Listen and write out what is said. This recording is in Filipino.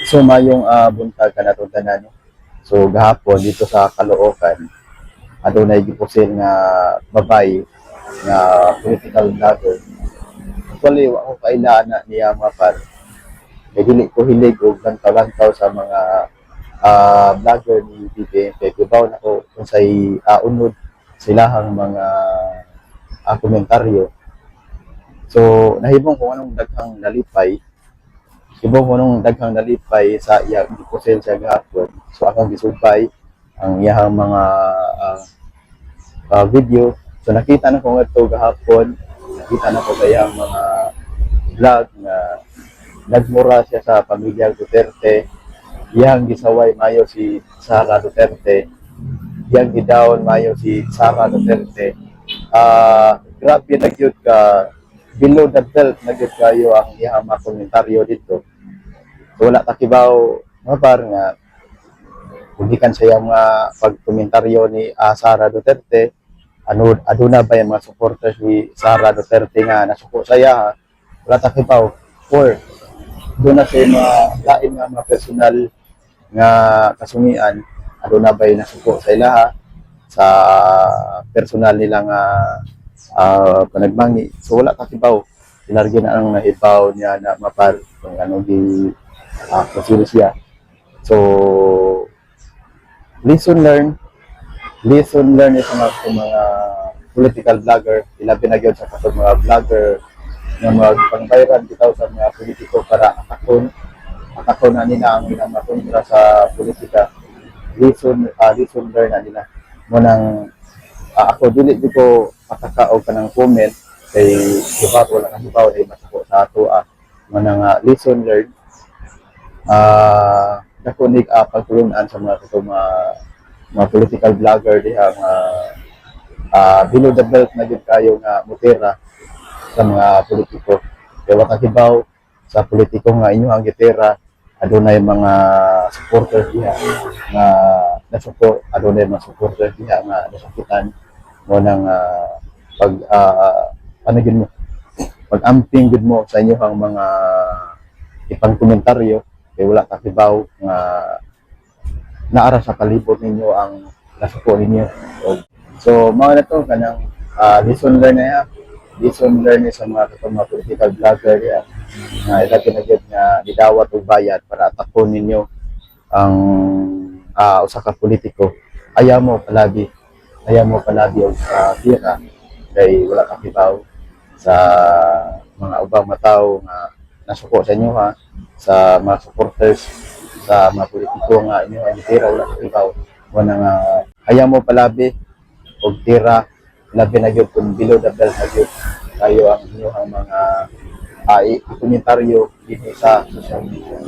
So mayong buntag kanatong tanan. So gahapon dito sa Caloocan, adunay gipusil nga babay nga political vlogger. Actually, wa ko kailaan na niya mapar. Kaya dili ko hilig og lantaw-lantaw sa mga vlogger ni BBM. Kaya kibaw na ko kung sa'y unod silahang mga komentaryo. So, nahibong kung anong daghang nalipay. Hibong kung anong daghang nalipay sa iyang gipusil siya gahapon. So, akong gisumpay ang iyang mga video. So, nakita na ko nga ito gahapon. Nakita na ko sa iyang mga vlog na nagmura siya sa pamilya Duterte. Iyang gisaway mayo si Sara Duterte. Iyang gidaon mayo si Sara Duterte. Grabe na gyud ka below the belt na gyud kayo ang iyang mga komentaryo dito. So wala ta kibaw mabar nga gikan sa iyang mga pagkomentaryo ni Sara Duterte. Aduna ba yung mga supporters ni Sara Duterte nga nasuko sa iya? Wala ta kibaw. Or doon na sa mga lain nga mga personal nga kasungian, aduna ba yung nasuko sa ilaha sa personal nila nga panagmangi. So wala kakibaw. Sinargi na ang nahibaw niya na mapar kung ano di consider siya. So lesson learned sa mga political vlogger, ilabi na gyud sa katong mga vlogger nga magpang-viral bitaw sa mga politiko para atakon na nila ang ilang mga kontra sa politika. Lesson learned na nila. Munang ako dili di ko pataka og kanang comment kay diba wala kang hibaw ay masuko sa ato manang lesson learned. Dako ni pagtulunan sa mga mga political vlogger diha nga below the belt na gyud kayo nga mutira sa mga politiko. Kaya wala hibaw sa politiko nga inyo ang gitera, adunay mga supporters diha nga nasuko, adunay mga supporters diha nga nasakitan mo nang ano gyud mo, pag-amping gyud mo sa inyong mga ipang komentaryo. Kaya wala ka hibaw nga naara sa kalibot ninyo ang nasuko ninyo. So mga na to kanang lesson learned na lesson learned sa mga political vlogger na ilagay na gyud nga gidawat og bayad para atakon ninyo ang usa ka politiko. Ayaw mo palabi og tira kay wala ka kibaw sa mga ubang mataw nga nasuko sa inyo sa mga supporters sa mga politiko nga inyo ang tira wala ka kibaw. Wala nga ayaw mo palabi og tira, labi na gyud kung below the belt na gyud kayo ang inyong mga komentaryo dito sa social media.